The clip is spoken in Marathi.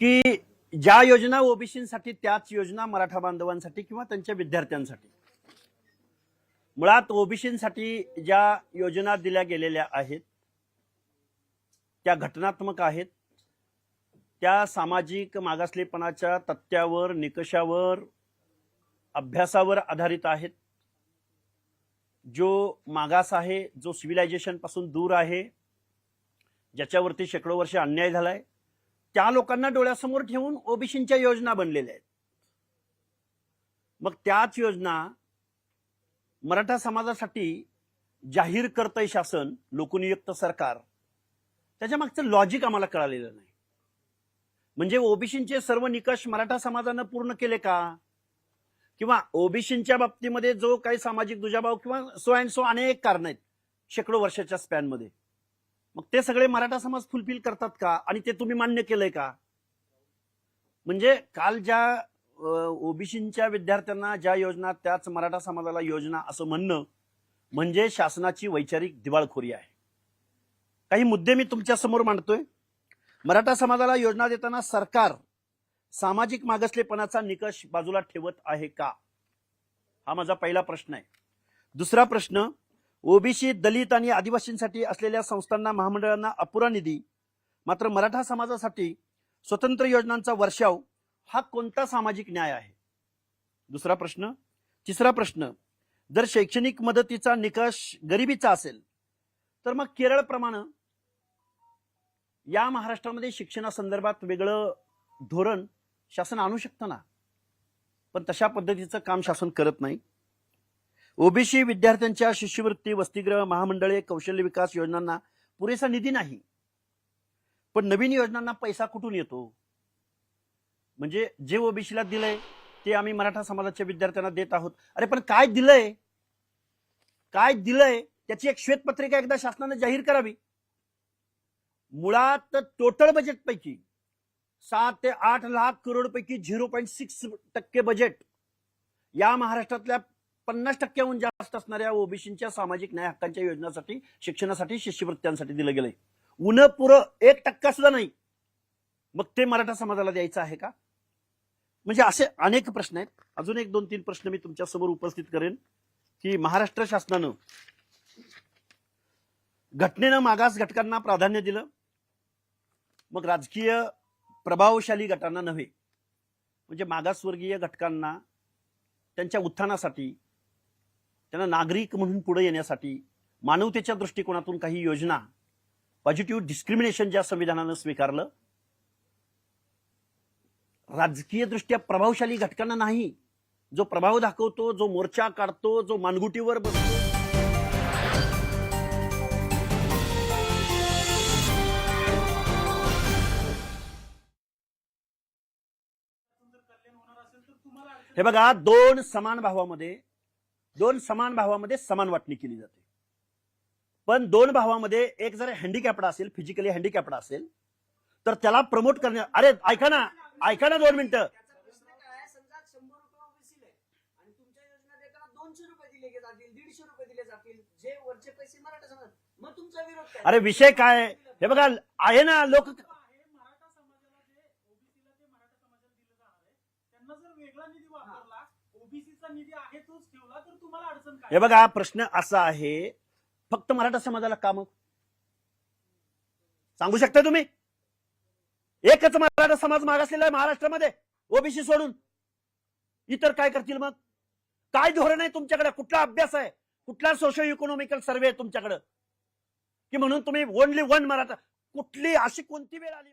की ज्या योजना ओबीसीसाठी त्याच योजना मराठा बांधवांसाठी किंवा त्यांच्या विद्यार्थ्यांसाठी। मुळात ओबीसीसाठी ज्या योजना दिल्या गेलेल्या आहेत त्या घटनात्मक आहेत, त्या सामाजिक मागासलेपणाच्या तथ्यावर, निकषावर, अभ्यासावर आधारित आहेत। जो मागास आहे, जो सिव्हिलायझेशन पासून दूर आहे, ज्याच्यावरती शेकडो वर्ष अन्याय झालाय, त्या लोकांना डोळ्यासमोर ठेवून ओबीसींच्या योजना बनलेल्या आहेत। मग त्याच योजना मराठा समाजासाठी जाहीर करतंय शासन, लोकनियुक्त सरकार, त्याच्या मागचं लॉजिक आम्हाला कळालेलं नाही। म्हणजे ओबीसींचे सर्व निकष मराठा समाजानं पूर्ण केले का, किंवा ओबीसींच्या बाबतीमध्ये जो काही सामाजिक दुजाभाव किंवा सो अँड सो अनेक कारण आहेत शेकडो वर्षाच्या स्पॅन मध्ये, मग ते सगळे मराठा समाज फुलफिल करतात का, आणि ते तुम्ही मान्य केलंय का? म्हणजे काल ज्या ओबीसींच्या विद्यार्थ्यांना ज्या योजना त्याच मराठा समाजाला योजना असं म्हणणं म्हणजे शासनाची वैचारिक दिवाळखोरी आहे। काही मुद्दे मी तुमच्या समोर मांडतोय। मराठा समाजाला योजना देताना सरकार सामाजिक मागासलेपणाचा निकष बाजूला ठेवत आहे का, हा माझा पहिला प्रश्न आहे। दुसरा प्रश्न, ओबीसी, दलित आणि आदिवासींसाठी असलेल्या संस्थांना, महामंडळांना अपुरा निधी, मात्र मराठा समाजासाठी स्वतंत्र योजनांचा वर्षाव, हा कोणता सामाजिक न्याय आहे? दुसरा प्रश्न। तिसरा प्रश्न, जर शैक्षणिक मदतीचा निकष गरिबीचा असेल तर मग केरळ प्रमाणे या महाराष्ट्रामध्ये शिक्षणासंदर्भात वेगळं धोरण शासन आणू शकतं ना, पण तशा पद्धतीचं काम शासन करत नाही। ओबीसी विद्यार्थ्यांच्या शिष्यवृत्ती, वसतिगृह, महामंडळे, कौशल्य विकास योजनांना पुरेसा निधी नाही, पण नवीन योजनांना पैसा कुठून येतो? म्हणजे जे ओबीसीला दिलंय ते आम्ही मराठा समाजाच्या विद्यार्थ्यांना देत आहोत। अरे पण काय दिलंय, काय दिलंय त्याची एक श्वेतपत्रिका एकदा शासनाने जाहीर करावी। मुळात टोटल बजेट पैकी 7 ते 8 लाख करोड पैकी 0.6% बजेट या महाराष्ट्रातल्या 50%हून जास्त असणाऱ्या ओबीसींच्या सामाजिक न्याय हक्कांच्या योजनांसाठी, शिक्षणासाठी, शिष्यवृत्त्यांसाठी दिलं गेलंय। उन पुरं 1% सुद्धा नाही, मग ते मराठा समाजाला द्यायचं आहे का? म्हणजे असे अनेक प्रश्न आहेत। अजून एक 2-3 प्रश्न मी तुमच्या समोर उपस्थित करेन की महाराष्ट्र शासनानं घटनेनं मागास घटकांना प्राधान्य दिलं, मग राजकीय प्रभावशाली गटांना नव्हे, म्हणजे मागासवर्गीय घटकांना त्यांच्या उत्थानासाठी, त्यांना नागरिक म्हणून पुढे येण्यासाठी मानवतेच्या दृष्टिकोनातून काही योजना, पॉझिटिव्ह डिस्क्रिमिनेशन ज्या संविधानानं स्वीकारलं, राजकीय दृष्ट्या प्रभावशाली घटकांना नाही, जो प्रभाव दाखवतो, जो मोर्चा काढतो, जो मानगुटीवर बसतो, हे बघा, दोन समान भावामध्ये समान वाटणी केली जाते, पण दोन भावामध्ये एक जर हँडिकॅप्ड असेल, फिजिकली हँडिकॅप्ड असेल, तर त्याला प्रमोट करणे। अरे ऐका ना 2 मिनिटं। अरे विषय काय, हे बघा आहे ना, लोक हे बघा, प्रश्न असा आहे, फक्त मराठा समाजाला का मग सांगू शकता तुम्ही? एकच मराठा समाज मागासलेला आहे महाराष्ट्रामध्ये ओबीसी सोडून, इतर काय करतील? मग काय धोरण आहे तुमच्याकडे? कुठला अभ्यास आहे, कुठला सोशो इकॉनॉमिकल सर्वे आहे तुमच्याकडे की म्हणून तुम्ही ओनली वन मराठा? कुठली अशी कोणती वेळ आली?